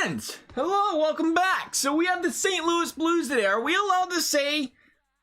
friends, hello, welcome back. So we have the St. Louis Blues today. Are we allowed to say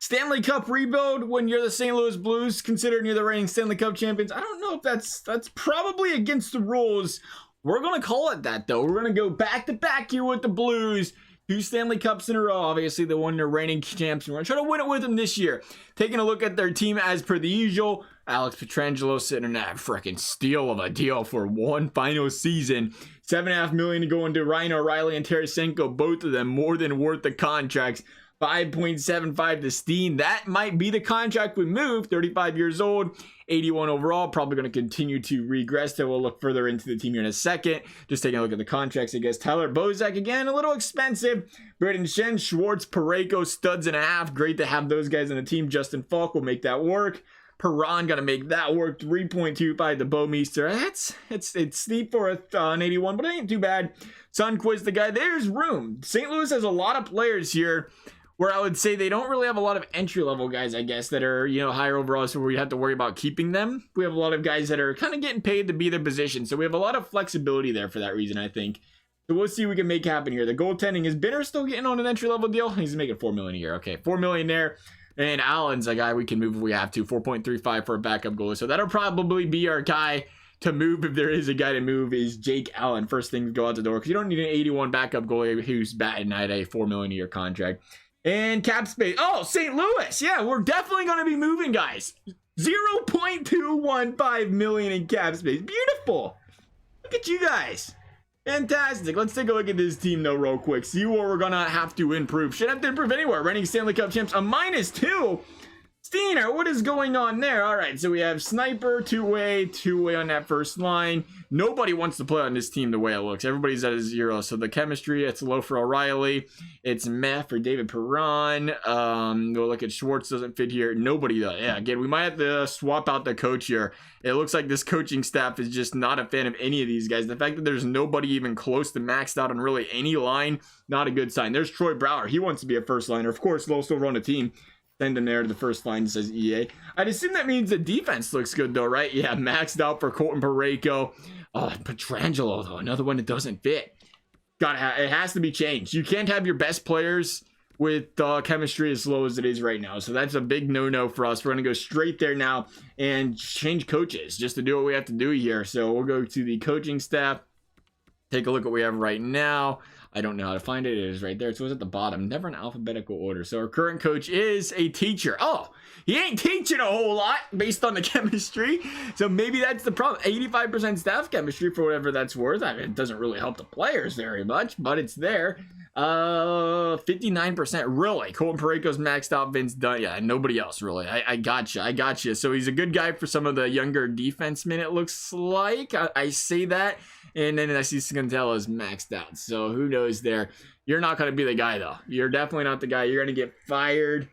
Stanley Cup rebuild when you're the St. Louis Blues, considering you're the reigning Stanley Cup champions? I don't know if that's probably against the rules. We're going to call it that, though. We're going to go back-to-back here with the Blues. 2 Stanley Cups in a row. Obviously, they won their reigning champs. We're going to try to win it with them this year. Taking a look at their team as per the usual. Alex Pietrangelo sitting in that freaking steal of a deal for one final season. $7.5 million to go into Ryan O'Reilly and Tarasenko. Both of them more than worth the contracts. 5.75 to Steen. That might be the contract we move. 35 years old, 81 overall. Probably going to continue to regress. So we'll look further into the team here in a second. Just taking a look at the contracts, I guess. Tyler Bozak, again, a little expensive. Braden Shen, Schwartz, Parayko, studs and a half. Great to have those guys on the team. Justin Falk will make that work. Perron got to make that work. 3.25 to Bouwmeester. It's steep for an 81, but it ain't too bad. Sundqvist, the guy. There's room. St. Louis has a lot of players here where I would say they don't really have a lot of entry-level guys, I guess, that are, higher overall, so we have to worry about keeping them. We have a lot of guys that are kind of getting paid to be their position, so we have a lot of flexibility there for that reason, I think. So we'll see what we can make happen here. The goaltending, is Binner still getting on an entry-level deal? He's making $4 million a year. Okay, $4 million there. And Allen's a guy we can move if we have to. 4.35 for a backup goalie. So that'll probably be our guy to move if there is a guy to move, is Jake Allen. First thing to go out the door, because you don't need an 81 backup goalie who's batting at a $4 million a year contract. And cap space. Oh, St. Louis. Yeah, we're definitely going to be moving, guys. 0.215 million in cap space. Beautiful. Look at you guys. Fantastic. Let's take a look at this team, though, real quick. See what we're going to have to improve. Shouldn't have to improve anywhere. Reigning Stanley Cup champs, a -2. Steiner, what is going on there? All right, so we have Sniper, two-way on that first line. Nobody wants to play on this team the way it looks. Everybody's at a 0, so the chemistry, it's low for O'Reilly. It's meh for David Perron. We'll look at Schwartz, doesn't fit here. Nobody does. Yeah, again, we might have to swap out the coach here. It looks like this coaching staff is just not a fan of any of these guys. The fact that there's nobody even close to maxed out on really any line, not a good sign. There's Troy Brouwer. He wants to be a first liner. Of course, they'll still run a team. Send him there to the first line, says EA. I'd assume that means the defense looks good, though, right? Yeah, maxed out for Colton Parayko. Oh, Pietrangelo, though, another one that doesn't fit. It has to be changed. You can't have your best players with chemistry as low as it is right now. So that's a big no-no for us. We're going to go straight there now and change coaches just to do what we have to do here. So we'll go to the coaching staff. Take a look at what we have right now. I don't know how to find it. It is right there. So it's at the bottom. Never in alphabetical order. So our current coach is a teacher. Oh, he ain't teaching a whole lot based on the chemistry. So maybe that's the problem. 85% staff chemistry for whatever that's worth. I mean, it doesn't really help the players very much, but it's there. 59%. Really? Colton Parayko's maxed out. Vince Dunn. Yeah, nobody else really. I gotcha. So he's a good guy for some of the younger defensemen, it looks like. I say that. And then I see Scantella is maxed out. So who knows there. You're not going to be the guy, though. You're definitely not the guy. You're going to get fired.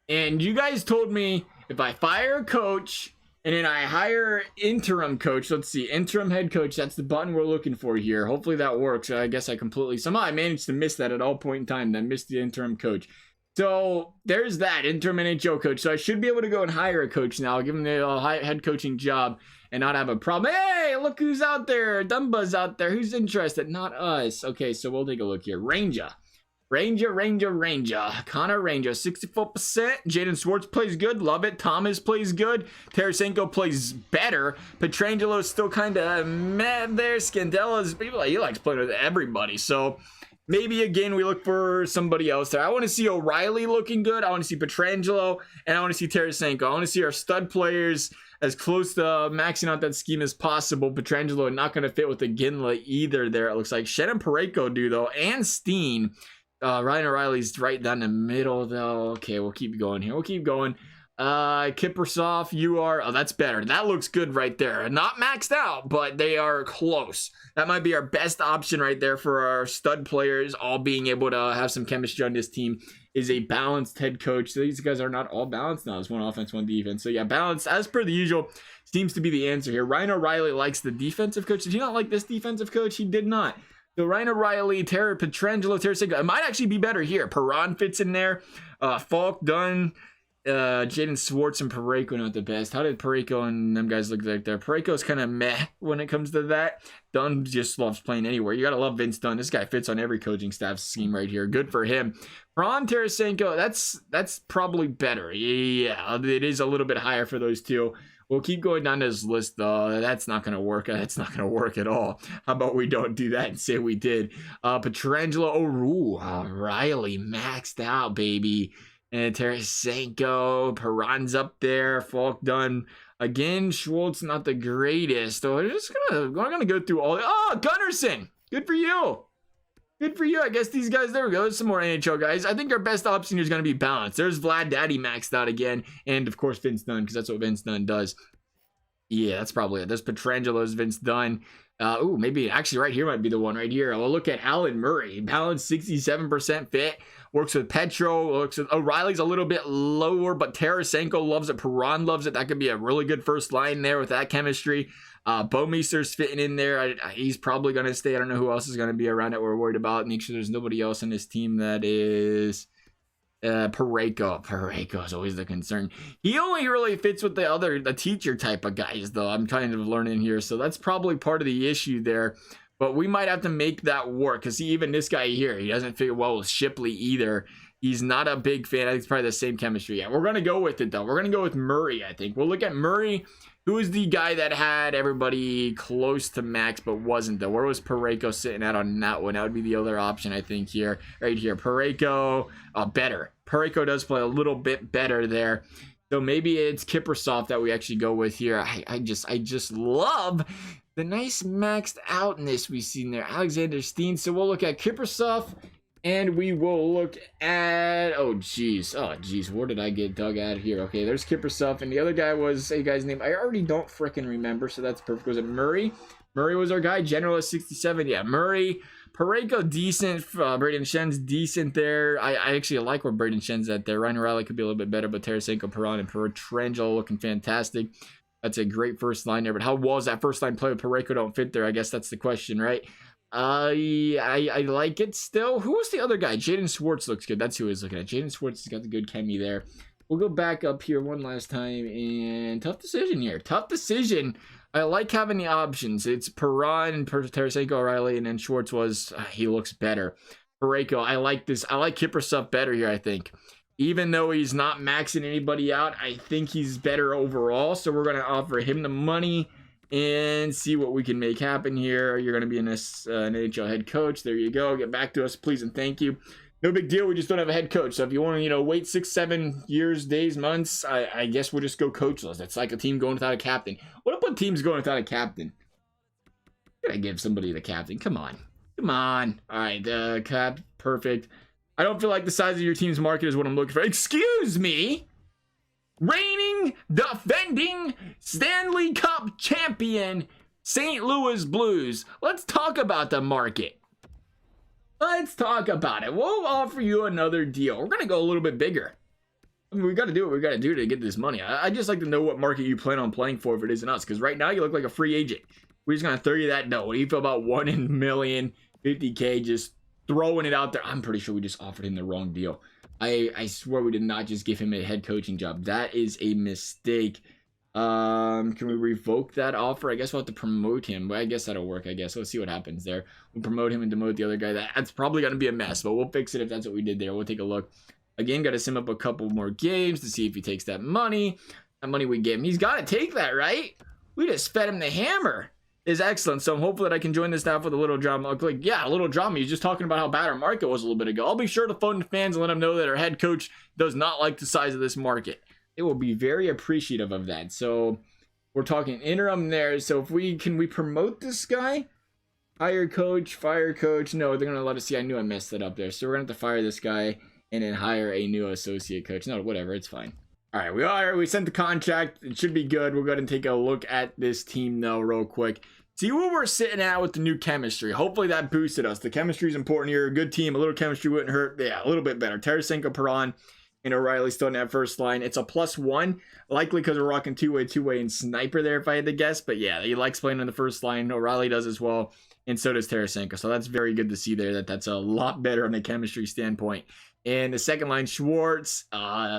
And you guys told me if I fire a coach and then I hire interim coach. Let's see. Interim head coach. That's the button we're looking for here. Hopefully that works. I guess somehow I managed to miss that at all point in time. Then missed the interim coach. So there's that. Interim NHL coach. So I should be able to go and hire a coach now. Give him the head coaching job. And not have a problem. Hey, look who's out there. Dumba's out there. Who's interested? Not us. Okay, so we'll take a look here. Ranger. Connor Ranger, 64%. Jaden Schwartz plays good. Love it. Thomas plays good. Tarasenko plays better. Pietrangelo still kind of meh there. Scandella's, he likes playing with everybody. So maybe, again, we look for somebody else there. I want to see O'Reilly looking good. I want to see Pietrangelo. And I want to see Tarasenko. I want to see our stud players as close to maxing out that scheme as possible. Pietrangelo not going to fit with the Ginla either there, it looks like. Shen and Parayko do, though, and Steen. Ryan O'Reilly's right down the middle, though. Okay, we'll keep going here. Kiprasov, you are... Oh, that's better. That looks good right there. Not maxed out, but they are close. That might be our best option right there for our stud players, all being able to have some chemistry on this team. Is a balanced head coach. So these guys are not all balanced now. There's one offense, one defense. So yeah, balance, as per the usual, seems to be the answer here. Ryan O'Reilly likes the defensive coach. Did he not like this defensive coach? He did not. So Ryan O'Reilly, Pietrangelo, Tarasenko. It might actually be better here. Perron fits in there. Falk, Dunn, Jaden Schwartz and Parayko not the best. How did Parayko and them guys look like there? Parayko's kind of meh when it comes to that. Dunn just loves playing anywhere. You gotta love Vince Dunn. This guy fits on every coaching staff scheme right here. Good for him. Ron Tarasenko, that's probably better. Yeah, it is a little bit higher for those two. We'll keep going down this list, though. That's not going to work. That's not going to work at all. How about we don't do that and say we did? Pietrangelo, O'Reilly maxed out, baby. And Tarasenko, Perron's up there. Falk done. Again, Schwartz not the greatest. So we're gonna go through all. Oh, Gunnarsson. Good for you. Good for you. I guess these guys, there we go. There's some more NHL guys. I think our best option here is going to be balanced. There's Vlad Daddy maxed out again. And, of course, Vince Dunn, because that's what Vince Dunn does. Yeah, that's probably it. There's Pietrangelo's Vince Dunn. Maybe actually right here might be the one right here. We'll look at Alan Murray. Balanced 67% fit. Works with Petro. Works with O'Reilly's a little bit lower, but Tarasenko loves it. Perron loves it. That could be a really good first line there with that chemistry. Bouwmeester's fitting in there. He's probably going to stay. I don't know who else is going to be around that we're worried about. Make sure there's nobody else in this team that is Parayko. Parayko is always the concern. He only really fits with the teacher type of guys, though. I'm kind of learning here. So that's probably part of the issue there. But we might have to make that work. Because even this guy here, he doesn't fit well with Shipley either. He's not a big fan. I think it's probably the same chemistry. Yeah, we're going to go with it, though. We're going to go with Murray, I think. We'll look at Murray. Who is the guy that had everybody close to max but wasn't, though? Where was Parayko sitting at on that one? That would be the other option, I think, here. Right here. Parayko, better. Parayko does play a little bit better there. So maybe it's Kiprusoff that we actually go with here. I just love the nice maxed outness we've seen there. Alexander Steen. So we'll look at Kiprusoff. And we will look at, oh geez, where did I get dug out here? Okay, there's Kiprusoff, and the other guy was a guy's name I already don't frickin' remember, so that's perfect. Was it Murray? Murray was our guy, General 67, yeah, Murray. Parayko, decent. Braden Schen's decent there. I actually like where Braden Schen's at there. Ryan O'Reilly could be a little bit better, but Tarasenko, Perron, and Pietrangelo looking fantastic. That's a great first line there, but how well is that first line play with Parayko don't fit there? I guess that's the question, right? I like it still. Who was the other guy? Jaden Schwartz looks good. That's who I was looking at. Jaden Schwartz has got the good chemie there. We'll go back up here one last time. And tough decision here. Tough decision. I like having the options. It's Perron, Tarasenko, O'Reilly, and then Schwartz was, he looks better. Parayko, I like this. I like Kiprusoff better here, I think. Even though he's not maxing anybody out, I think he's better overall. So we're going to offer him the money and see what we can make happen here. You're going to be an NHL head coach. There you go. Get back to us, please, and thank you. No big deal. We just don't have a head coach. So if you want to, wait 6, 7 years, days, months, I guess we'll just go coachless. It's like a team going without a captain. What about teams going without a captain? Gotta give somebody the captain. Come on. Come on. All right, cap, perfect. I don't feel like the size of your team's market is what I'm looking for. Excuse me. Reigning, defending Stanley Cup champion, St. Louis Blues. Let's talk about the market. Let's talk about it. We'll offer you another deal. We're going to go a little bit bigger. I mean, we got to do what we got to do to get this money. I just like to know what market you plan on playing for if it isn't us. Because right now you look like a free agent. We're just going to throw you that dough. What do you feel about 1 in a million, 50K, just throwing it out there? I'm pretty sure we just offered him the wrong deal. I swear we did not just give him a head coaching job. That is a mistake. Can we revoke that offer? I guess we'll have to promote him. But I guess that'll work, I guess. Let's see what happens there. We'll promote him and demote the other guy. That's probably going to be a mess, but we'll fix it if that's what we did there. We'll take a look. Again, got to sim up a couple more games to see if he takes that money. That money we gave him. He's got to take that, right? We just fed him the hammer. Is excellent. So I'm hopeful that I can join the staff with a little drama. Like, yeah, a little drama. He's just talking about how bad our market was a little bit ago. I'll be sure to phone the fans and let them know that our head coach does not like the size of this market. They will be very appreciative of that. So we're talking interim there. So if we promote this guy? Hire coach, fire coach. No, they're going to let us see. I knew I messed it up there. So we're going to have to fire this guy and then hire a new associate coach. No, whatever. It's fine. All right, we sent the contract. It should be good. We'll go ahead and take a look at this team, though, real quick. See where we're sitting at with the new chemistry. Hopefully that boosted us. The chemistry is important here. A good team. A little chemistry wouldn't hurt. Yeah, a little bit better. Tarasenko, Perron, and O'Reilly still in that first line. It's a +1. Likely because we're rocking two-way, and Sniper there if I had to guess. But yeah, he likes playing in the first line. O'Reilly does as well. And so does Tarasenko. So that's very good to see there. That's a lot better on a chemistry standpoint. And the second line, Schwartz.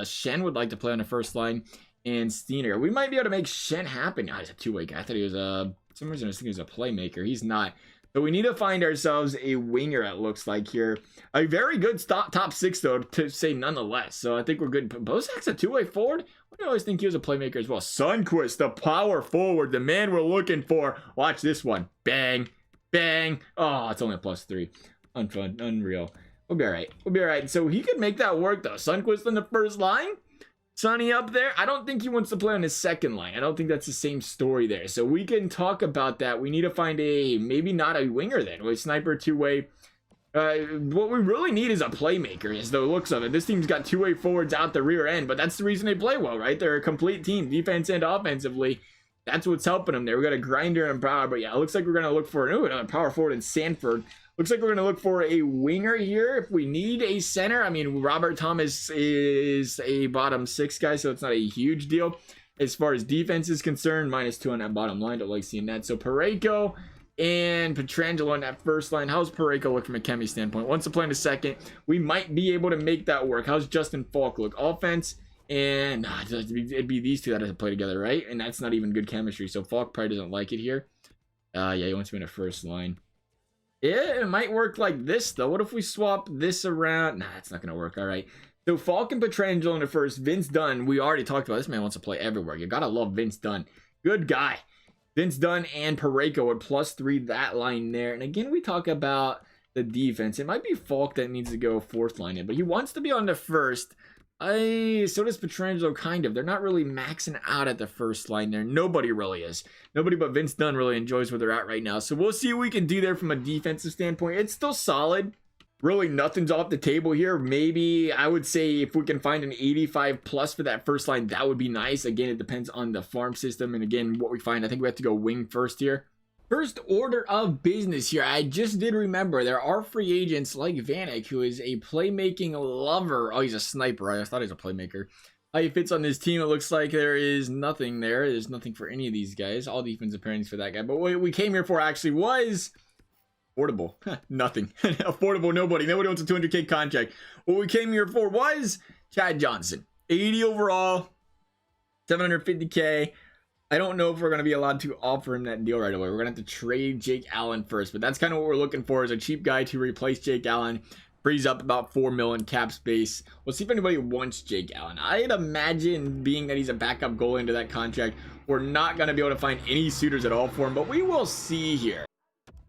Shen would like to play on the first line. And Steiner. We might be able to make Shen happen. He's a two-way guy. I thought he was for some reason I was thinking he was a playmaker. He's not. So we need to find ourselves a winger, it looks like here. A very good top six, though, to say nonetheless. So I think we're good. Bozak's a two-way forward? I always think he was a playmaker as well. Sundqvist, the power forward, the man we're looking for. Watch this one. Bang. Bang. Oh, it's only a +3. Unfun. Unreal. We'll be all right. We'll be all right. So he could make that work, though. Sundqvist on the first line. Sonny up there. I don't think he wants to play on his second line. I don't think that's the same story there. So we can talk about that. We need to find maybe not a winger then. A sniper, two-way. What we really need is a playmaker, is the looks of it. This team's got two-way forwards out the rear end, but that's the reason they play well, right? They're a complete team, defense and offensively. That's what's helping them there. We got a grinder and power, but yeah, it looks like we're going to look for another power forward in Sanford. Looks like we're going to look for a winger here if we need a center. I mean, Robert Thomas is a bottom six guy, so it's not a huge deal. As far as defense is concerned, -2 on that bottom line. Don't like seeing that. So Parayko and Pietrangelo on that first line. How's Parayko look from a chemistry standpoint? Once to play in the second, we might be able to make that work. How's Justin Falk look? Offense, and it'd be these two that have to play together, right? And that's not even good chemistry. So Falk probably doesn't like it here. Yeah, he wants to be in the first line. Yeah, it might work like this, though. What if we swap this around? Nah, it's not going to work. All right. So Falk and Pietrangelo in the first. Vince Dunn, we already talked about. This man wants to play everywhere. You got to love Vince Dunn. Good guy. Vince Dunn and Parayko at +3, that line there. And again, we talk about the defense. It might be Falk that needs to go fourth line in, but he wants to be on the first. So does Pietrangelo, kind of. They're not really maxing out at the first line there. Nobody really is. Nobody but Vince Dunn really enjoys where they're at right now. So we'll see what we can do there from a defensive standpoint. It's still solid. Really, nothing's off the table here. Maybe I would say if we can find an 85+ for that first line, that would be nice. Again, it depends on the farm system. And again, what we find, I think we have to go wing first here. First order of business here. I just did remember there are free agents like Vanek, who is a playmaking lover. Oh, he's a sniper. I thought he was a playmaker. How he fits on this team, it looks like there is nothing there. There's nothing for any of these guys. All defensive pairings for that guy. But what we came here for actually was affordable. Nothing. Affordable, nobody. Nobody wants a 200K contract. What we came here for was Chad Johnson. 80 overall, 750K. I don't know if we're going to be allowed to offer him that deal right away. We're going to have to trade Jake Allen first, but that's kind of what we're looking for, is a cheap guy to replace Jake Allen. Frees up about $4 million cap space. We'll see if anybody wants Jake Allen. I'd imagine, being that he's a backup goalie into that contract, we're not going to be able to find any suitors at all for him, but we will see here.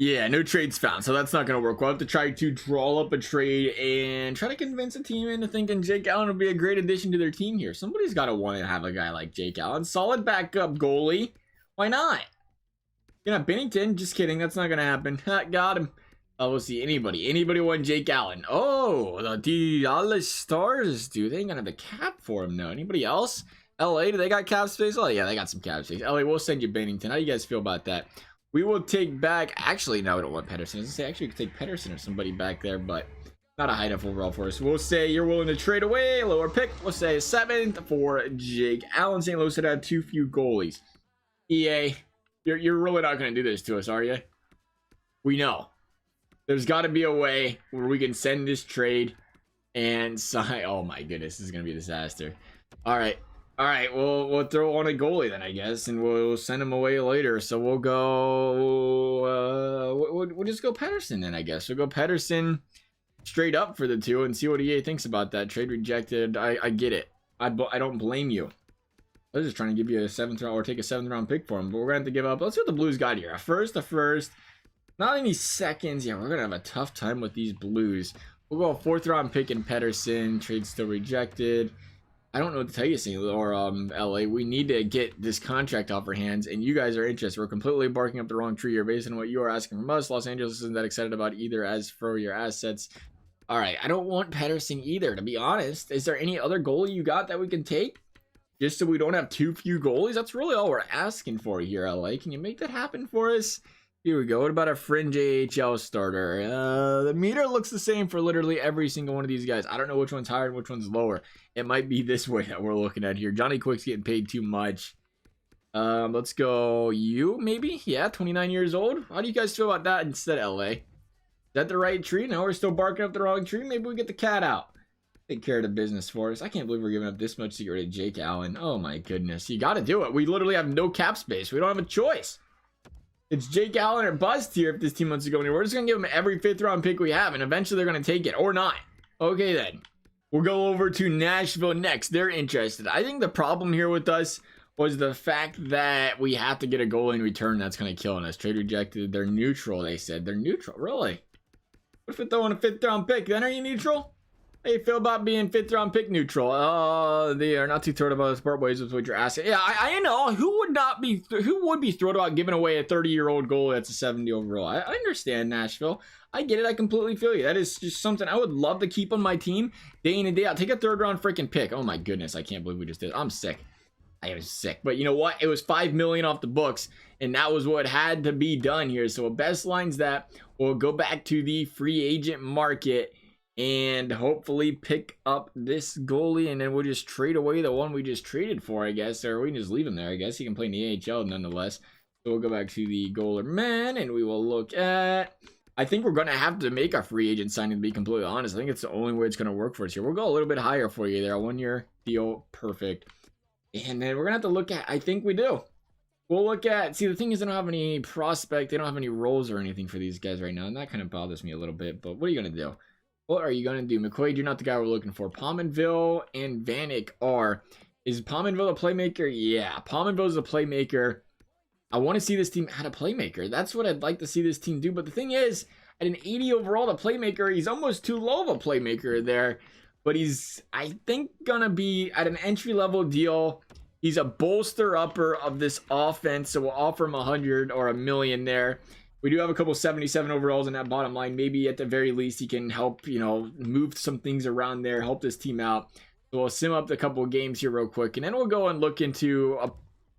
Yeah, no trades found, so that's not going to work. We'll have to try to draw up a trade and try to convince a team into thinking Jake Allen would be a great addition to their team here. Somebody's got to want to have a guy like Jake Allen. Solid backup goalie. Why not? You know, Bennington, just kidding. That's not going to happen. Got him. We'll see. Anybody want Jake Allen? Oh, the Dallas Stars, do they ain't going to have the cap for him now? Anybody else? LA, do they got cap space? Oh, yeah, they got some cap space. LA, we'll send you Bennington. How do you guys feel about that? We will take back, actually, no, we don't want Pedersen. I was going to say, actually, we could take Pedersen or somebody back there, but not a high enough overall for us. We'll say you're willing to trade away, lower pick. We'll say a 7th for Jake Allen. St. Louis had had too few goalies. EA, you're really not going to do this to us, are you? We know. There's got to be a way where we can send this trade and sign. Oh, my goodness, this is going to be a disaster. All right. We'll throw on a goalie then, I guess, and we'll send him away later. So we'll go, we'll just go Pedersen then, I guess. We'll go Pedersen straight up for the 2 and see what EA thinks about that. Trade rejected. I get it. I don't blame you. I was just trying to give you a 7th round or take a 7th round pick for him, but we're going to have to give up. Let's see what the Blues got here. A first. Not any seconds. Yeah, we're going to have a tough time with these Blues. We'll go a 4th round pick in Pedersen. Trade still rejected. I don't know what to tell you, St. Louis or LA. We need to get this contract off our hands, and you guys are interested. We're completely barking up the wrong tree here based on what you are asking from us. Los Angeles isn't that excited about either as for your assets. All right, I don't want Pedersen either, to be honest. Is there any other goalie you got that we can take? Just so we don't have too few goalies? That's really all we're asking for here, LA. Can you make that happen for us? Here we go. What about a fringe AHL starter? The meter looks the same for literally every single one of these guys. I don't know which one's higher and which one's lower. It might be this way that we're looking at here. Johnny Quick's getting paid too much. Let's go you, maybe? Yeah, 29 years old. How do you guys feel about that instead, LA? Is that the right tree? No, we're still barking up the wrong tree. Maybe we get the cat out. Take care of the business for us. I can't believe we're giving up this much to get rid of Jake Allen. Oh my goodness. You got to do it. We literally have no cap space. We don't have a choice. It's Jake Allen or bust here if this team wants to go anywhere. We're just going to give them every 5th round pick we have, and eventually they're going to take it or not. Okay then. We'll go over to Nashville next. They're interested. I think the problem here with us was the fact that we have to get a goal in return. That's kind of killing us. Trade rejected. They're neutral, they said. They're neutral. Really? What if we throw in a 5th round pick? Then are you neutral? How you feel about being 5th round pick neutral? They are not too thrilled about the sport ways with what you're asking. Yeah, I know. Who would be thrilled about giving away a 30-year-old goalie that's a 70 overall? I understand, Nashville. I get it. I completely feel you. That is just something I would love to keep on my team day in and day out. Take a 3rd round freaking pick. Oh my goodness. I can't believe we just did it. I'm sick. I was sick. But you know what? It was $5 million off the books, and that was what had to be done here. So best lines that we'll go back to the free agent market and hopefully pick up this goalie, and then we'll just trade away the one we just traded for, I guess, or we can just leave him there. I guess he can play in the AHL nonetheless. So we'll go back to the goaler man, and we will look at, I think we're going to have to make a free agent signing, to be completely honest. I think it's the only way it's going to work for us here. We'll go a little bit higher for you there. A 1-year deal. Perfect. And then we're going to have to look at, I think we do. We'll look at, see, the thing is, they don't have any prospect. They don't have any roles or anything for these guys right now, and that kind of bothers me a little bit. But what are you going to do? What are you going to do? McQuaid, you're not the guy we're looking for. Pominville and Vanek are. Is Pominville a playmaker? Yeah, Pominville is a playmaker. I want to see this team add a playmaker. That's what I'd like to see this team do. But the thing is, at an 80 overall, the playmaker, he's almost too low of a playmaker there. But he's, I think, going to be at an entry-level deal. He's a bolster-upper of this offense, so we'll offer him 100 or $1 million there. We do have a couple 77 overalls in that bottom line. Maybe at the very least he can help, move some things around there, help this team out. So we'll sim up a couple of games here real quick, and then we'll go and look into a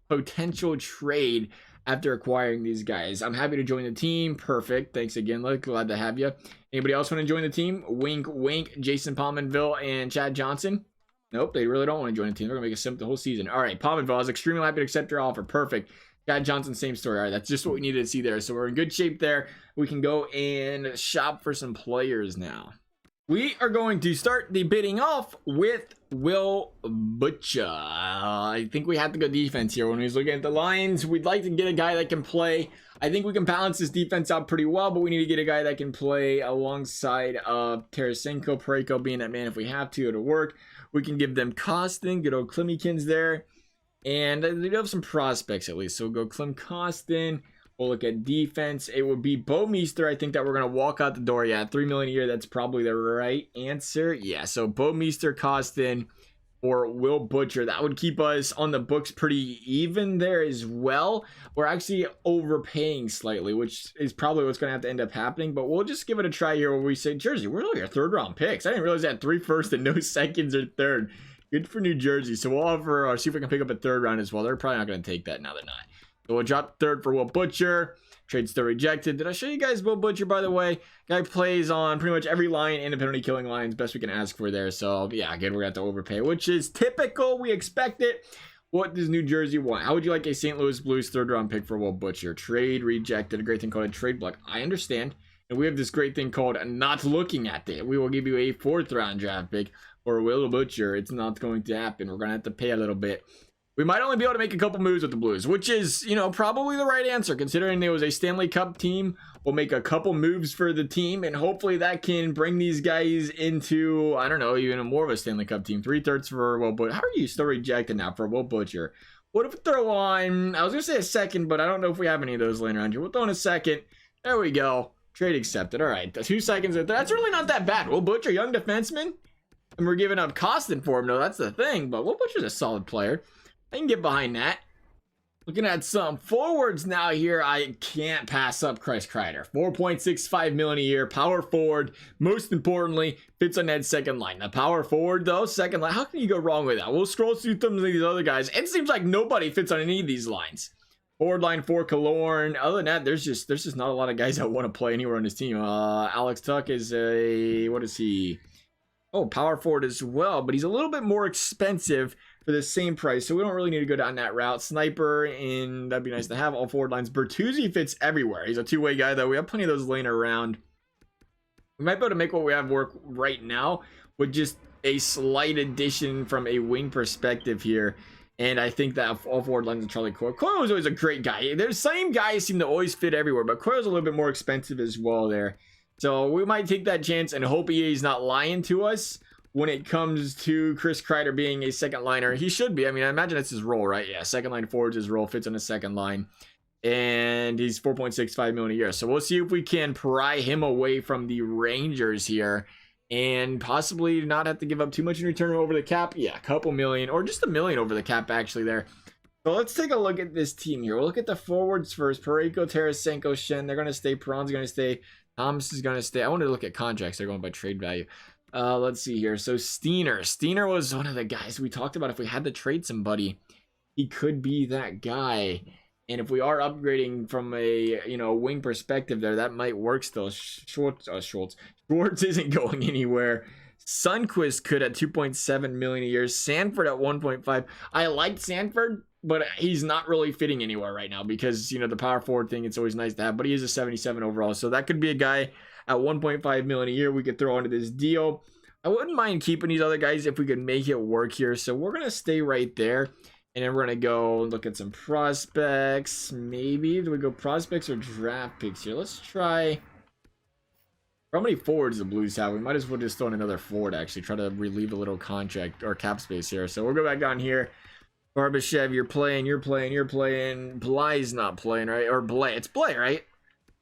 potential trade after acquiring these guys. I'm happy to join the team. Perfect. Thanks again. Glad to have you. Anybody else want to join the team? Wink, wink. Jason Pominville and Chad Johnson. Nope, they really don't want to join the team. They're going to make a simp the whole season. All right, Pominville, I was extremely happy to accept your offer. Perfect. Chad Johnson, same story. All right, that's just what we needed to see there. So we're in good shape there. We can go and shop for some players now. We are going to start the bidding off with Will Butcher. I think we have to go defense here. When we was looking at the lines, we'd like to get a guy that can play. I think we can balance this defense out pretty well, but we need to get a guy that can play alongside of Tarasenko, Parayko being that man if we have to. It'll work. We can give them Costin, good old Klimikins there. And they do have some prospects at least. So we'll go Klim Costin. We'll look at defense. It would be Bo Meester, I think, that we're going to walk out the door. Yeah, $3 million a year. That's probably the right answer. Yeah, so Bo Meester, Costin, or Will Butcher. That would keep us on the books pretty even there as well. We're actually overpaying slightly, which is probably what's going to have to end up happening. But we'll just give it a try here where we say, Jersey, we're really our 3rd round picks. I didn't realize that 3 first and no seconds or 3rd. Good for New Jersey. So we'll offer, or see if we can pick up a 3rd round as well. They're probably not going to take that. Now they're not. So we'll drop 3rd for Will Butcher. Trade still rejected. Did I show you guys Will Butcher, by the way? Guy plays on pretty much every line and the penalty killing lines. Best we can ask for there. So yeah, again, we're going to have to overpay, which is typical. We expect it. What does New Jersey want? How would you like a St. Louis Blues 3rd round pick for Will Butcher? Trade rejected. A great thing called a trade block. I understand. And we have this great thing called not looking at it. We will give you a 4th round draft pick for Will Butcher. It's not going to happen. We're going to have to pay a little bit. We might only be able to make a couple moves with the Blues, which is, probably the right answer. Considering there was a Stanley Cup team, we'll make a couple moves for the team, and hopefully that can bring these guys into, I don't know, even more of a Stanley Cup team. 3/3 for Will Butcher. How are you still rejecting now for Will Butcher? What if we throw on, I was going to say a 2nd, but I don't know if we have any of those laying around here. We'll throw in a 2nd. There we go. Trade accepted. All right, 2 seconds. That's really not that bad. Will Butcher, young defenseman. And we're giving up Costin for him, though. That's the thing. But Will Butcher's a solid player. I can get behind that. Looking at some forwards now here. I can't pass up Chris Kreider. $4.65 million a year. Power forward. Most importantly, fits on that 2nd line. The power forward, though, 2nd line. How can you go wrong with that? We'll scroll through some of these other guys. It seems like nobody fits on any of these lines. Forward line for Killorn. Other than that, there's just not a lot of guys that want to play anywhere on this team. Alex Tuck is a, what is he? Oh, power forward as well, but he's a little bit more expensive for the same price, so we don't really need to go down that route. Sniper, and that'd be nice to have all forward lines. Bertuzzi fits everywhere. He's a 2-way guy, though. We have plenty of those laying around. We might be able to make what we have work right now with just a slight addition from a wing perspective here. And I think that all forward lines of Charlie Coyle. Coyle was always a great guy. There's same guys seem to always fit everywhere, but Coyle's a little bit more expensive as well there. So we might take that chance and hope he's not lying to us when it comes to Chris Kreider being a second liner. He should be. I mean, I imagine it's his role, right? Yeah, second line forward's his role, fits on the second line. And he's $4.65 million a year. So we'll see if we can pry him away from the Rangers here and possibly not have to give up too much in return over the cap. Yeah, a couple million or just $1 million over the cap actually there. So let's take a look at this team here. We'll look at the forwards first. Parayko, Tarasenko, Shen. They're going to stay. Perron's going to stay. Thomas is going to stay. I wanted to look at contracts. They're going by trade value. Let's see here. So Steiner. Steiner was one of the guys we talked about. If we had to trade somebody, he could be that guy. And if we are upgrading from a wing perspective there, that might work still. Schwartz isn't going anywhere. Sundqvist could at $2.7 million a year. Sanford at 1.5. I liked Sanford, but he's not really fitting anywhere right now because the power forward thing, it's always nice to have. But he is a 77 overall, so that could be a guy at 1.5 million a year we could throw into this deal. I wouldn't mind keeping these other guys if we could make it work here. So we're gonna stay right there. And then we're going to go look at some prospects. Maybe. Do we go prospects or draft picks here? Let's try. How many forwards the Blues have? We might as well just throw in another forward, actually. Try to relieve a little contract or cap space here. So we'll go back down here. Barbashev, you're playing. Bly's not playing, right? Or Blay. It's Blay, right?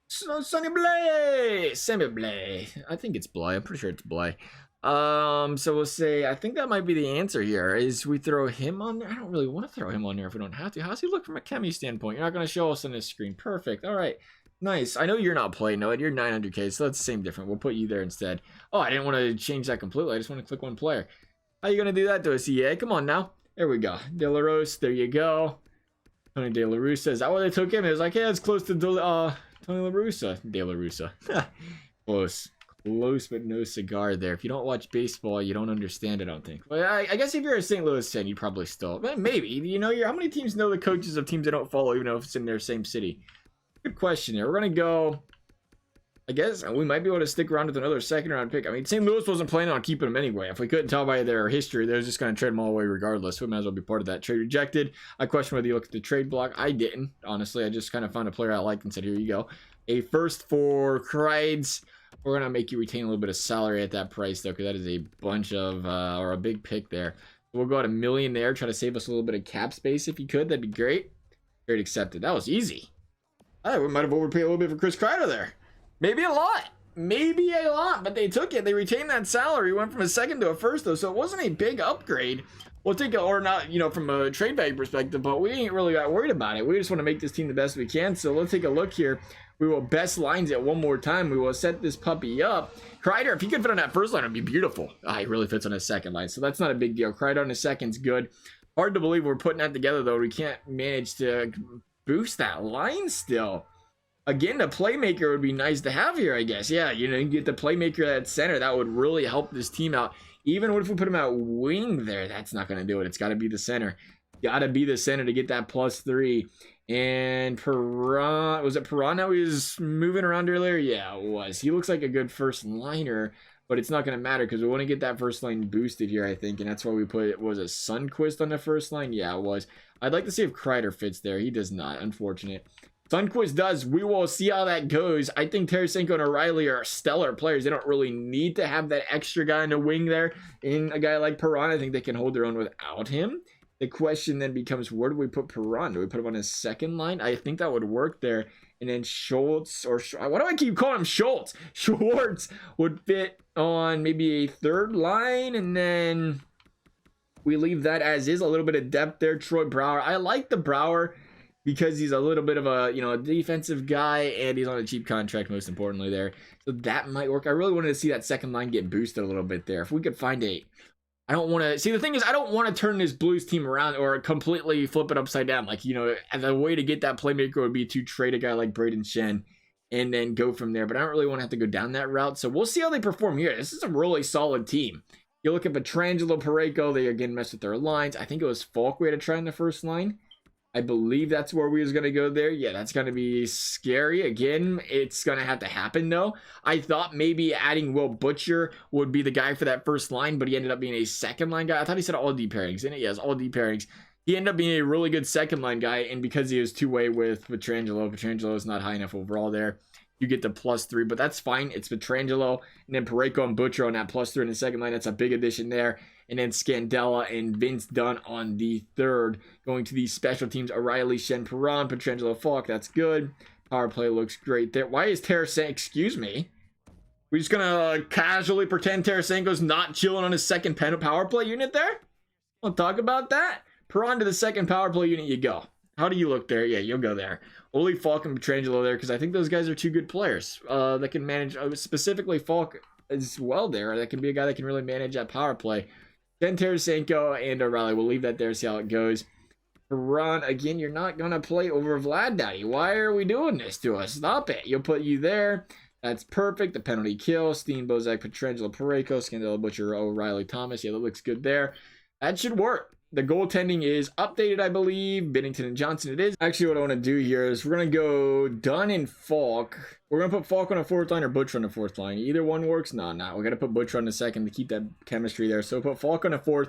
Sonny Blay. Sammy Blay. I think it's Blay. I'm pretty sure it's Blay. So we'll say, I think that might be the answer here, is we throw him on there. I don't really want to throw him on there if we don't have to. How's he look from a chemie standpoint? You're not going to show us on this screen. Perfect. All right. Nice. I know you're not playing, Noah. You're 900K, so that's the same different. We'll put you there instead. Oh, I didn't want to change that completely. I just want to click one player. How you going to do that to us, EA? Come on now. There we go. De La Rose. There you go. Tony De La Russa. Is that why they took him? It was like, yeah, it's close to Tony La Russa. De La Russa. Close. Close, but no cigar there. If you don't watch baseball, you don't understand it, I don't think. Well, I guess if you're a St. Louis fan, you probably still. Maybe. How many teams know the coaches of teams they don't follow, even though it's in their same city? Good question here. We're going to go. I guess we might be able to stick around with another second round pick. I mean, St. Louis wasn't planning on keeping them anyway. If we couldn't tell by their history, they were just going to trade them all away regardless. We might as well be part of that. Trade rejected. I question whether you look at the trade block. I didn't. Honestly, I just kind of found a player I liked and said, here you go. A first for Kreids. We're going to make you retain a little bit of salary at that price, though, because that is a bunch of, or a big pick there. We'll go at $1 million there, try to save us a little bit of cap space if you could. That'd be great. Trade accepted. That was easy. I thought we might have overpaid a little bit for Chris Kreider there. Maybe a lot. Maybe a lot, but they took it. They retained that salary. Went from a second to a first, though, so it wasn't a big upgrade. We'll take it, or not, from a trade value perspective, but we ain't really that worried about it. We just want to make this team the best we can, so let's take a look here. We will best lines it one more time. We will set this puppy up. Kreider, if he could fit on that first line, it would be beautiful. He really fits on his second line, so that's not a big deal. Kreider on his second's good. Hard to believe we're putting that together, though. We can't manage to boost that line still. Again, the playmaker would be nice to have here, I guess. Yeah, you get the playmaker at center. That would really help this team out. Even what if we put him out wing there? That's not going to do it. It's got to be the center. Got to be the center to get that +3. And Perron, was it Perron that was moving around earlier? Yeah, it was. He looks like a good first liner, but it's not going to matter because we want to get that first line boosted here, I think. And that's why we put, was it Sundqvist on the first line? Yeah, it was. I'd like to see if Kreider fits there. He does not, unfortunate. Sundqvist does. We will see how that goes. I think Tarasenko and O'Reilly are stellar players. They don't really need to have that extra guy in the wing there. And a guy like Perron, I think they can hold their own without him. The question then becomes, where do we put Perron? Do we put him on his second line? I think that would work there. And then Schultz, or why do I keep calling him Schultz? Schwartz would fit on maybe a third line. And then we leave that as is. A little bit of depth there. Troy Brouwer. I like the Brouwer because he's a little bit of a, a defensive guy, and he's on a cheap contract, most importantly there. So that might work. I really wanted to see that second line get boosted a little bit there. If we could find I don't want to see, the thing is, I don't want to turn this Blues team around or completely flip it upside down. Like, and the way to get that playmaker would be to trade a guy like Braden Shen and then go from there. But I don't really want to have to go down that route. So we'll see how they perform here. This is a really solid team. You look at Pietrangelo, Parayko, they again messed with their lines. I think it was Falk we had to try in the first line. I believe that's where we was going to go there. Yeah, that's going to be scary. Again, it's going to have to happen, though. I thought maybe adding Will Butcher would be the guy for that first line, but he ended up being a second line guy. I thought he said all D pairings. And yes, all D pairings. He ended up being a really good second line guy, and because he was two-way with Pietrangelo is not high enough overall there. You get the +3, but that's fine. It's Pietrangelo, and then Parayko and Butcher on that +3 in the second line. That's a big addition there. And then Scandella and Vince Dunn on the third. Going to these special teams, O'Reilly, Shen, Perron, Pietrangelo, Falk. That's good. Power play looks great there. Why is Tarasenko? Excuse me. We're just going to casually pretend Tarasenko's not chilling on his second power play unit there? We'll talk about that. Perron to the second power play unit you go. How do you look there? Yeah, you'll go there. Only Falk and Pietrangelo there because I think those guys are two good players that can manage, specifically Falk as well there. That can be a guy that can really manage that power play. Then Tarasenko and O'Reilly. We'll leave that there, see how it goes. Perron, again, you're not going to play over Vlad Daddy. Why are we doing this to us? Stop it. You'll put you there. That's perfect. The penalty kill. Steen, Bozak, Pietrangelo, Parayko, Scandella, Butcher, O'Reilly, Thomas. Yeah, that looks good there. That should work. The goaltending is updated, I believe. Binnington and Johnson it is. Actually, what I want to do here is we're going to go Dunn and Falk. We're going to put Falk on a fourth line or Butcher on the fourth line. Either one works. No. We're going to put Butcher on the second to keep that chemistry there. So we'll put Falk on the fourth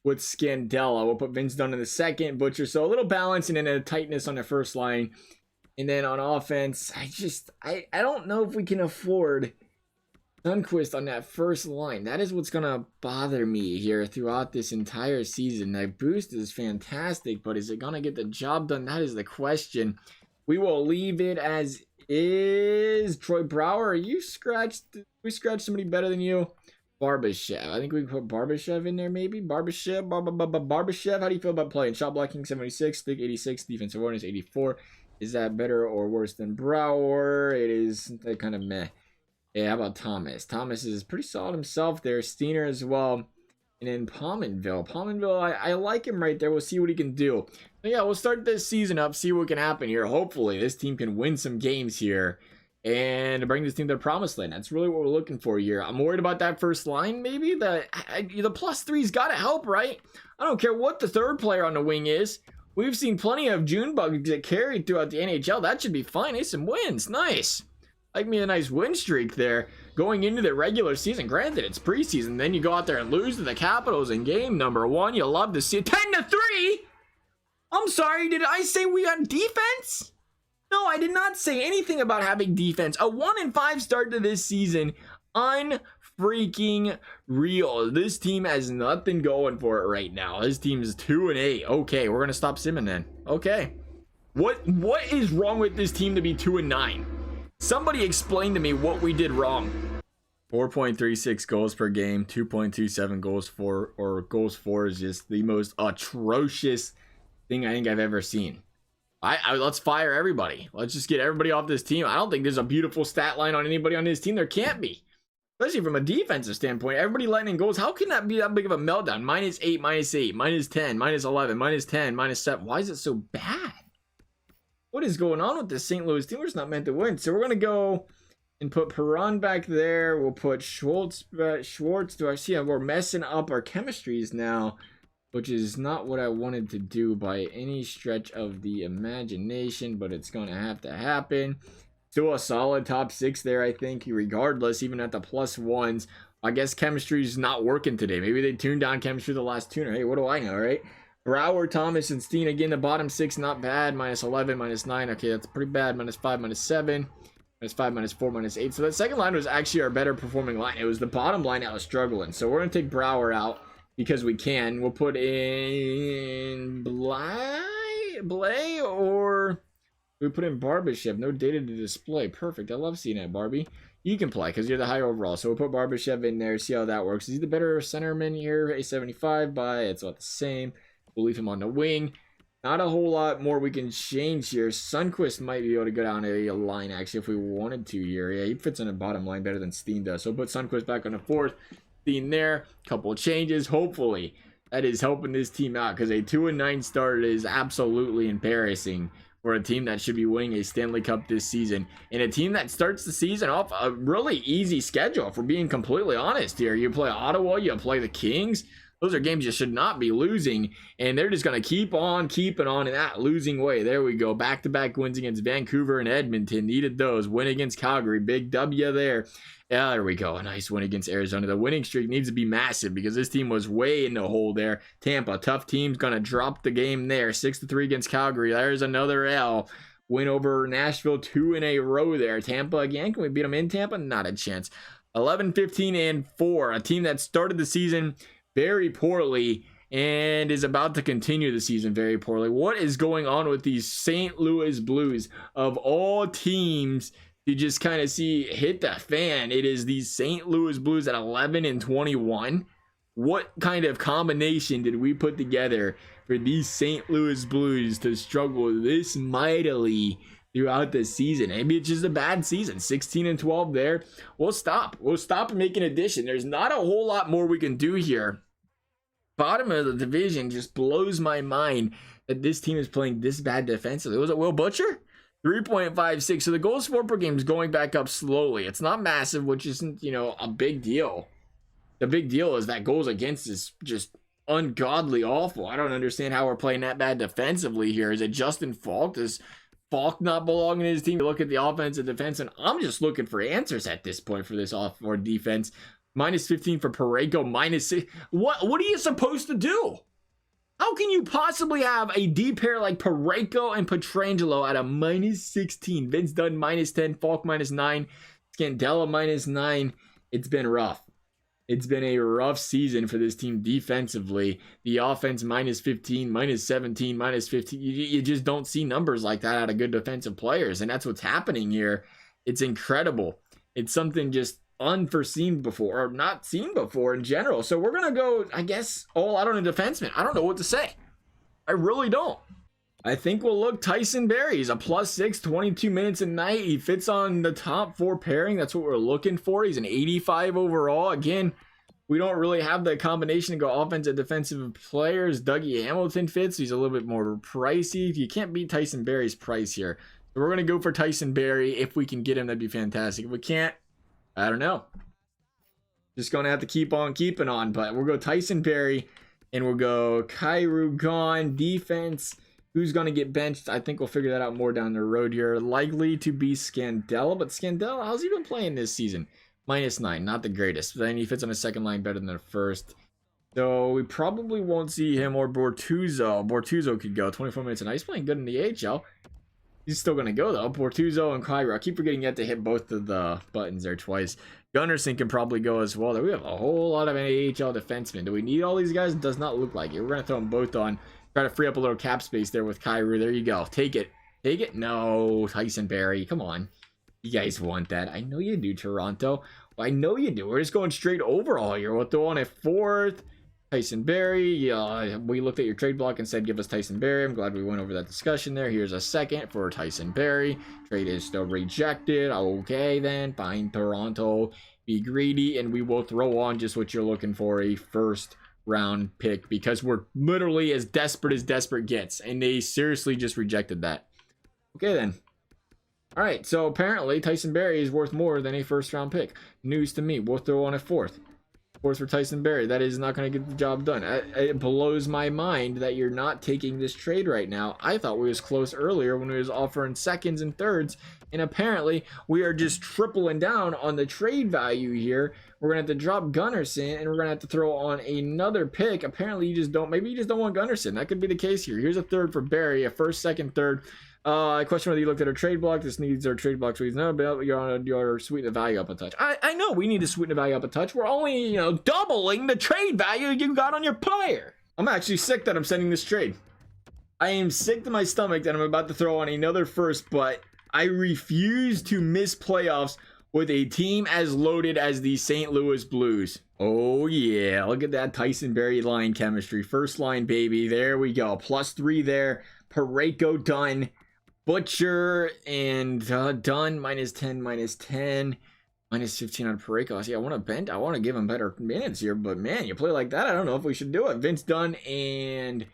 with Scandella. We'll put Vince Dunn in the second, Butcher. So a little balance and then a tightness on the first line. And then on offense, I don't know if we can afford Sundqvist on that first line. That is what's going to bother me here throughout this entire season. That boost is fantastic, but is it going to get the job done? That is the question. We will leave it as is. Troy Brouwer, are you scratched? We scratched somebody better than you? Barbashev. I think we can put Barbashev in there maybe. Barbashev. Barbashev. How do you feel about playing? Shot blocking 76, stick 86, defensive awareness 84. Is that better or worse than Brouwer? It is kind of meh. Yeah, how about Thomas? Thomas is pretty solid himself there. Steiner as well. And then Pominville, I like him right there. We'll see what he can do. But yeah, we'll start this season up, see what can happen here. Hopefully, this team can win some games here and bring this team to the promised land. That's really what we're looking for here. I'm worried about that first line, maybe. The +3's got to help, right? I don't care what the third player on the wing is. We've seen plenty of June bugs get carried throughout the NHL. That should be fine. Hey, some wins. Nice. Like me a nice win streak there going into the regular season. Granted, it's preseason. Then you go out there and lose to the Capitals in game number 1. You love to see it. 10-3? I'm sorry, did I say we got defense? No, I did not say anything about having defense. A 1-5 start to this season. Unfreaking real. This team has nothing going for it right now. This team is 2-8. Okay, we're going to stop simming then. Okay. What is wrong with this team to be 2-9? Somebody explain to me what we did wrong. 4.36 goals per game, 2.27 goals for, or goals for is just the most atrocious thing I think I've ever seen. Let's fire everybody. Let's just get everybody off this team. I don't think there's a beautiful stat line on anybody on this team. There can't be. Especially from a defensive standpoint. Everybody letting in goals. How can that be that big of a meltdown? -8, -8, -10, -11, -10, -7. Why is it so bad? What is going on with this St. Louis team? We're just not meant to win. So we're going to go and put Perron back there. We'll put Schwartz. Do I see? We're messing up our chemistries now, which is not what I wanted to do by any stretch of the imagination, but it's going to have to happen. Still a solid top 6 there, I think, regardless, even at the +1s. I guess chemistry is not working today. Maybe they tuned down chemistry the last tuner. Hey, what do I know, right? Brouwer, Thomas, and Steen. Again, the bottom 6, not bad. -11, -9. Okay, that's pretty bad. -5, -7. -5, -4, -8. So that second line was actually our better performing line. It was the bottom line that was struggling. So we're going to take Brouwer out because we can. We'll put in Blay, or we put in Barbashev. No data to display. Perfect. I love seeing that, Barbie. You can play because you're the higher overall. So we'll put Barbashev in there, see how that works. Is he the better centerman here? A75 by, it's about the same. We'll leave him on the wing. Not a whole lot more we can change here. Sundqvist might be able to go down a line, actually, if we wanted to here. Yeah, he fits on the bottom line better than Steen does. So we'll put Sundqvist back on the fourth. Steen there. Couple of changes. Hopefully, that is helping this team out, because a 2-9 start is absolutely embarrassing for a team that should be winning a Stanley Cup this season. And a team that starts the season off a really easy schedule, if we're being completely honest here. You play Ottawa, you play the Kings. Those are games you should not be losing, and they're just going to keep on keeping on in that losing way. There we go. Back-to-back wins against Vancouver and Edmonton. Needed those. Win against Calgary. Big W there. Yeah, there we go. A nice win against Arizona. The winning streak needs to be massive because this team was way in the hole there. Tampa, tough team's going to drop the game there. 6-3 against Calgary. There's another L. Win over Nashville 2 in a row there. Tampa again. Can we beat them in Tampa? Not a chance. 11-15-4. A team that started the season very poorly and is about to continue the season very poorly. What is going on with these St. Louis Blues? Of all teams to just kind of see hit the fan, it is these St. Louis Blues at 11-21. What kind of combination did we put together for these St. Louis Blues to struggle this mightily throughout the season? Maybe it's just a bad season. 16-12 there. We'll stop and make an addition. There's not a whole lot more we can do here. Bottom of the division just blows my mind that this team is playing this bad defensively. Was it Will Butcher? 3.56. So the goals for per game is going back up slowly. It's not massive, which isn't, a big deal. The big deal is that goals against is just ungodly awful. I don't understand how we're playing that bad defensively here. Is it Justin Falk? Does Falk not belong in his team? You look at the offense and defense, and I'm just looking for answers at this point for this off or defense. -15 for Parayko, -6. What are you supposed to do? How can you possibly have a D pair like Parayko and Pietrangelo at a -16? Vince Dunn -10, Falk -9, Scandella -9. It's been rough. It's been a rough season for this team defensively. The offense -15, -17, -15. You just don't see numbers like that out of good defensive players, and that's what's happening here. It's incredible. It's something just unforeseen before, or not seen before in general. So we're gonna go, I guess, all out on a defenseman. I don't know what to say. I really don't. I think we'll look Tyson Barrie. He's a +6, 22 minutes a night. He fits on the top 4 pairing. That's what we're looking for. He's an 85 overall. Again, we don't really have the combination to go offensive defensive players. Dougie Hamilton fits. He's a little bit more pricey. You can't beat Tyson Barrie's price here. So we're gonna go for Tyson Barrie. If we can get him, that'd be fantastic. If we can't, I don't know. Just going to have to keep on keeping on. But we'll go Tyson Barrie, and we'll go Kyrou gone. Defense, who's going to get benched? I think we'll figure that out more down the road here. Likely to be Scandella. But Scandella, how's he been playing this season? -9, not the greatest. But then he fits on a second line better than the first. So we probably won't see him or Bortuzzo. Bortuzzo could go 24 minutes a night. He's playing good in the AHL. He's still going to go, though. Bortuzzo and Kyrou. I keep forgetting you have to hit both of the buttons there twice. Gunnarsson can probably go as well. We have a whole lot of AHL defensemen. Do we need all these guys? It does not look like it. We're going to throw them both on. Try to free up a little cap space there with Kyrou. There you go. Take it. Take it. No. Tyson Barrie. Come on. You guys want that. I know you do, Toronto. I know you do. We're just going straight overall here. We'll throw on a 4th. Tyson Barrie, we looked at your trade block and said give us Tyson Barrie. I'm glad we went over that discussion there. Here's a 2nd for Tyson Barrie. Trade is still rejected. Okay then, fine, Toronto. Be greedy, and we will throw on just what you're looking for, a 1st round pick, because we're literally as desperate gets, and they seriously just rejected that. Okay then. All right, so apparently Tyson Barrie is worth more than a 1st round pick. News to me. We'll throw on a 4th. For Tyson Barrie. That is not going to get the job done. It blows my mind that you're not taking this trade right now. I thought we was close earlier when we was offering 2nds and 3rds, and apparently we are just tripling down on the trade value here. We're going to have to drop Gunnarsson, and we're going to have to throw on another pick. Apparently you just don't, maybe you just don't want Gunnarsson. That could be the case here. Here's a 3rd for Barrie, a 1st, 2nd, 3rd. I question whether you looked at our trade block. This needs our trade block tweets. No, but you're sweeten the value up a touch. I know we need to sweeten the value up a touch. We're only, doubling the trade value you got on your player. I'm actually sick that I'm sending this trade. I am sick to my stomach that I'm about to throw on another 1st, but I refuse to miss playoffs with a team as loaded as the St. Louis Blues. Oh yeah, look at that Tyson Barrie line chemistry. 1st line, baby. There we go. +3 there. Parayko done. Butcher and Dunn -10, -10, -15 on Parayko. See, I want to give him better minutes here, but man, you play like that, I don't know if we should do it. Vince Dunn and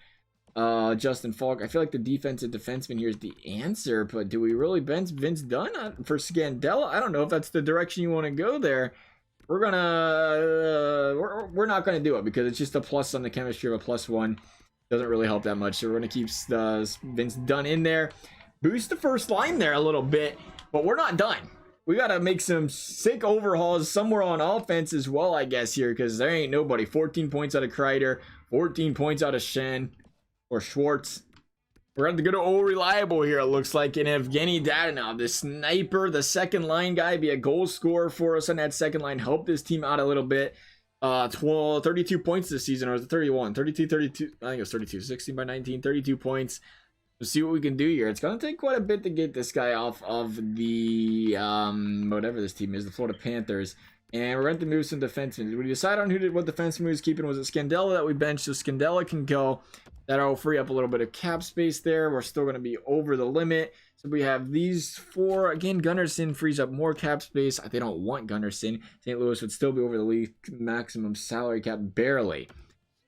Justin Falk. I feel like the defensive defenseman here is the answer, but do we really bench Vince Dunn for Scandella? I don't know if that's the direction you want to go there. we're gonna we're not gonna do it because it's just a plus on the chemistry of a +1. Doesn't really help that much. So we're gonna keep Vince Dunn in there, boost the first line there a little bit, but we're not done. We gotta make some sick overhauls somewhere on offense as well, I guess, here, because there ain't nobody. 14 points out of Kreider, 14 points out of Shen or Schwartz. We're going to go to old reliable here, it looks like, in Evgeny Dadonov, the sniper, the second line guy, be a goal scorer for us on that second line, help this team out a little bit. 32 points this season, or was it 31? 32, I think it was 32, 16 by 19, 32 points. Let's see what we can do here. It's going to take quite a bit to get this guy off of the, whatever this team is, the Florida Panthers. And we're going to move some defensemen. Did we decide on what defenseman we was keeping? Was it Scandella that we benched? So Scandella can go. That'll free up a little bit of cap space there. We're still going to be over the limit. So we have these four. Again, Gunnarsson frees up more cap space. They don't want Gunnarsson. St. Louis would still be over the league maximum salary cap, barely.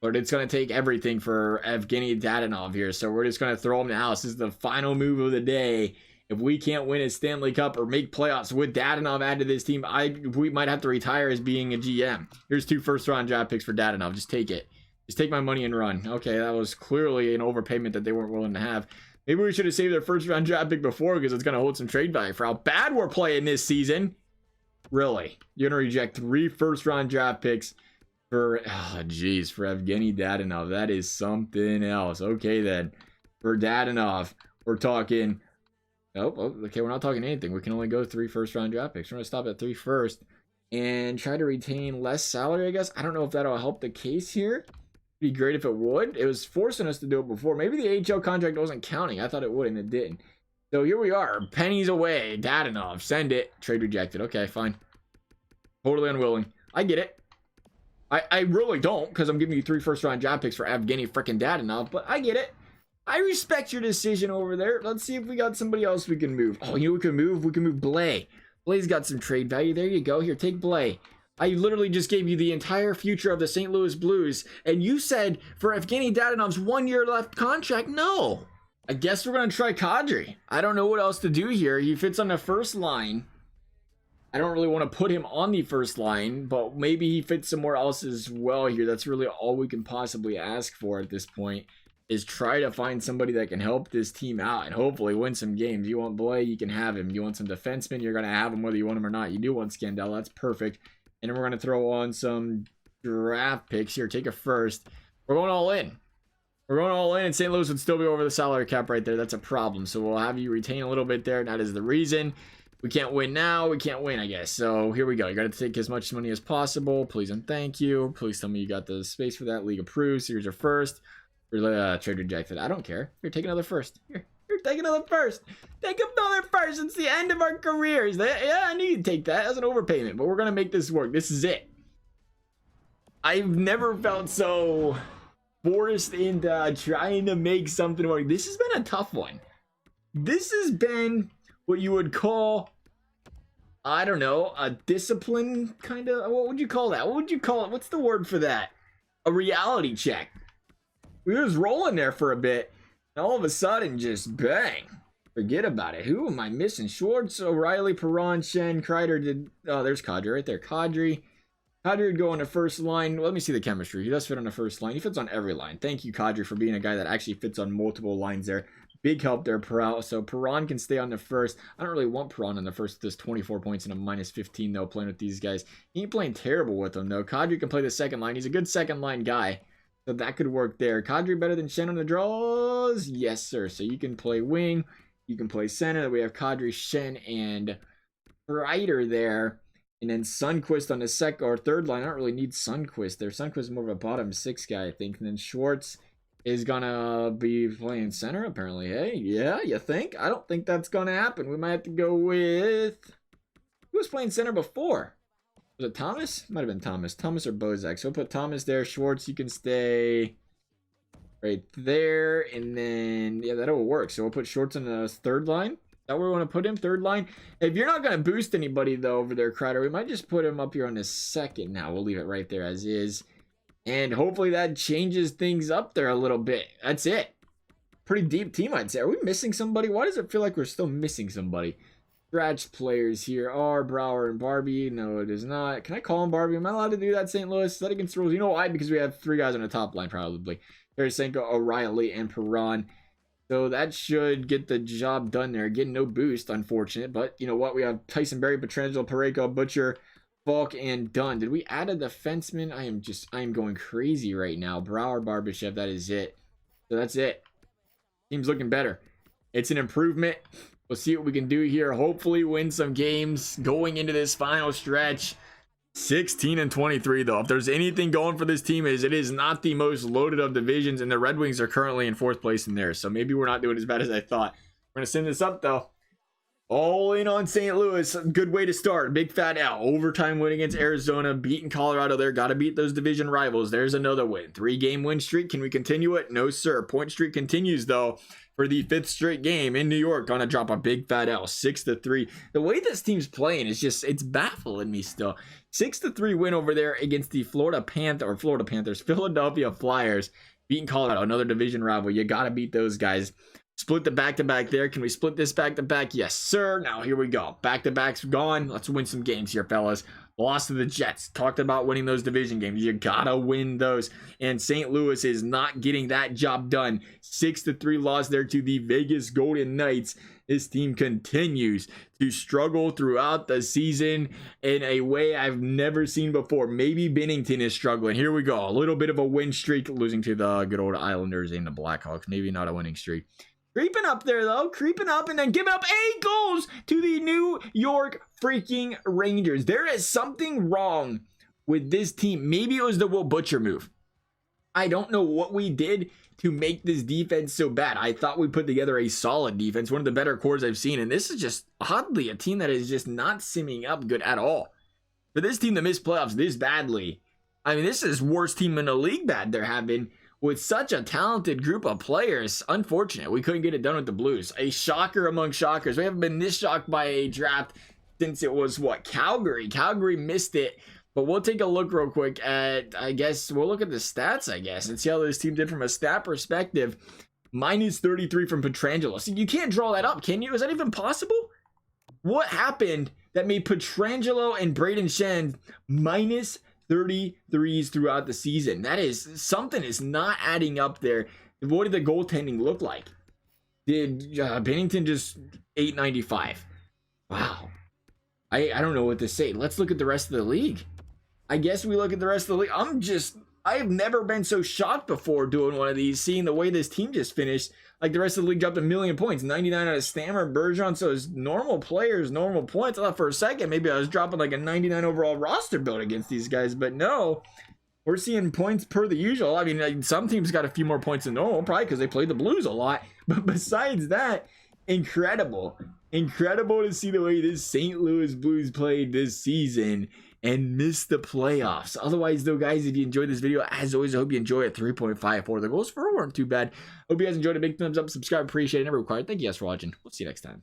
But it's going to take everything for Evgeny Dadonov here. So we're just going to throw him to the house. This is the final move of the day. If we can't win a Stanley Cup or make playoffs with Dadonov added to this team, we might have to retire as being a GM. Here's 2 first-round draft picks for Dadonov. Just take it. Just take my money and run. Okay, that was clearly an overpayment that they weren't willing to have. Maybe we should have saved their first-round draft pick before because it's going to hold some trade value for how bad we're playing this season. Really? You're going to reject 3 first-round draft picks for, oh, geez, for Evgeny Dadonov. That is something else. Okay, then. For Dadonov, we're talking... Oh, okay, we're not talking anything. We can only go 3 first-round draft picks. We're going to stop at 3 first and try to retain less salary, I guess. I don't know if that'll help the case here. Be great if it would. It was forcing us to do it before. Maybe the AHL contract wasn't counting. I thought it would, and it didn't. So here we are. Pennies away. Dadonov. Send it. Trade rejected. Okay, fine. Totally unwilling. I get it. I really don't, because I'm giving you 3 first-round draft picks for Evgeny freaking Dadonov, but I get it. I respect your decision over there. Let's see if we got somebody else we can move. Oh, you know we can move? We can move Blais. Blai's got some trade value. There you go. Here, take Blais. I literally just gave you the entire future of the St. Louis Blues, and you said for Evgeny Dadonov's 1 year left contract, no. I guess we're going to try Kadri. I don't know what else to do here. He fits on the first line. I don't really want to put him on the first line, but maybe he fits somewhere else as well here. That's really all we can possibly ask for at this point, is try to find somebody that can help this team out and hopefully win some games. You want Blais, you can have him. You want some defensemen, you're going to have him whether you want him or not. You do want Scandella, that's perfect. And then we're going to throw on some draft picks here. Take a first. We're going all in. We're going all in, and St. Louis would still be over the salary cap right there. That's a problem. So we'll have you retain a little bit there. That is the reason. We can't win now. We can't win, I guess. So here we go. You got to take as much money as possible. Please and thank you. Please tell me you got the space for that. League approved. So here's your first. Trade rejected. I don't care. Here, take another first. Here, take another first. Take another first. It's the end of our careers. Yeah, I need to take that as an overpayment, but we're going to make this work. This is it. I've never felt so forced into trying to make something work. This has been a tough one. This has been what you would call, I don't know, a discipline kind of, what would you call that? What would you call it? What's the word for that? A reality check. We was rolling there for a bit, and all of a sudden, just bang. Forget about it. Who am I missing? Schwartz, O'Reilly, Perron, Shen, Kreider did, oh, there's Kadri right there. Kadri would go on the first line. Let me see the chemistry. He does fit on the first line. He fits on every line. Thank you, Kadri, for being a guy that actually fits on multiple lines there. Big help there, Perron. So Perron can stay on the first. I don't really want Perron on the first. There's 24 points and a -15, though, playing with these guys. He ain't playing terrible with them, though. Kadri can play the second line. He's a good second line guy. So that could work there. Kadri better than Shen on the draws? Yes, sir. So you can play wing. You can play center. We have Kadri, Shen, and Kreider there. And then Sundqvist on the second or third line. I don't really need Sundqvist there. Sundqvist is more of a bottom 6 guy, I think. And then Schwartz is gonna be playing center, apparently. Hey, yeah, you think? I don't think that's gonna happen. We might have to go with... Who was playing center before? Was it Thomas? Might have been Thomas. Thomas or Bozak. So we'll put Thomas there. Schwartz, you can stay right there. And then, yeah, that'll work. So we'll put Schwartz on the third line. Is that where we want to put him? Third line? If you're not going to boost anybody, though, over there, Kreider, we might just put him up here on the second now. We'll leave it right there as is. And hopefully that changes things up there a little bit. That's it. Pretty deep team, I'd say. Are we missing somebody? Why does it feel like we're still missing somebody? Scratch players here are Brower and Barbie. No, it is not. Can I call him Barbie? Am I allowed to do that, St. Louis? Is that against the rules? You know why? Because we have 3 guys on the top line, probably. Tarasenko, O'Reilly, and Perron. So that should get the job done there. Again, no boost, unfortunate. But you know what? We have Tyson Berry, Petrangelo, Parayko, Butcher, Falk, and Dunn. Did we add a defenseman? I am going crazy right now. Brower, Barbashev, that is it. So that's it. Team's looking better. It's an improvement. We'll see what we can do here. Hopefully win some games going into this final stretch. 16-23 though. If there's anything going for this team, it is not the most loaded of divisions, and the Red Wings are currently in 4th place in there. So maybe we're not doing as bad as I thought. We're gonna send this up though. All in on St. Louis. Good way to start. Big fat L. Overtime win against Arizona. Beating Colorado there. Got to beat those division rivals. There's another win. 3-game win streak. Can we continue it? No, sir. Point streak continues, though, for the 5th straight game in New York. Gonna drop a big fat L. 6-3. The way this team's playing is just, it's baffling me still. 6-3 win over there against the Philadelphia Flyers. Beating Colorado. Another division rival. You got to beat those guys. Split the back-to-back there. Can we split this back-to-back? Yes, sir. Now, here we go. Back-to-back's gone. Let's win some games here, fellas. Lost to the Jets. Talked about winning those division games. You gotta win those. And St. Louis is not getting that job done. 6-3 loss there to the Vegas Golden Knights. This team continues to struggle throughout the season in a way I've never seen before. Maybe Bennington is struggling. Here we go. A little bit of a win streak. Losing to the good old Islanders and the Blackhawks. Maybe not a winning streak. Creeping up there, though. Creeping up and then giving up 8 goals to the New York freaking Rangers. There is something wrong with this team. Maybe it was the Will Butcher move. I don't know what we did to make this defense so bad. I thought we put together a solid defense, one of the better cores I've seen. And this is just oddly a team that is just not simming up good at all. For this team to miss playoffs this badly, I mean, this is worst team in the league bad there have been. With such a talented group of players, unfortunate we couldn't get it done with the Blues. A shocker among shockers. We haven't been this shocked by a draft since it was, what, Calgary? Calgary missed it. But we'll take a look real quick at, I guess, we'll look at the stats, I guess, and see how this team did from a stat perspective. -33 from Petrangelo. So you can't draw that up, can you? Is that even possible? What happened that made Petrangelo and Braden Shen -33s throughout the season? That is, something is not adding up there. What did the goaltending look like? Did Bennington just 895? Wow. I don't know what to say. Let's look at the rest of the league. I guess we look at the rest of the league. I have never been so shocked before doing one of these, seeing the way this team just finished. Like the rest of the league dropped 1 million points. 99 out of Stammer, Bergeron. So it's normal players, normal points. I thought for a second maybe I was dropping like a 99 overall roster build against these guys. But no, we're seeing points per the usual. I mean, like, some teams got a few more points than normal, probably because they played the Blues a lot. But besides that, incredible. Incredible to see the way this St. Louis Blues played this season and missed the playoffs. Otherwise, though, guys, if you enjoyed this video, as always, I hope you enjoy it. 3.54. The goals for weren't too bad. Hope you guys enjoyed it. Big thumbs up, subscribe, appreciate it. Never required. Thank you guys for watching. We'll see you next time.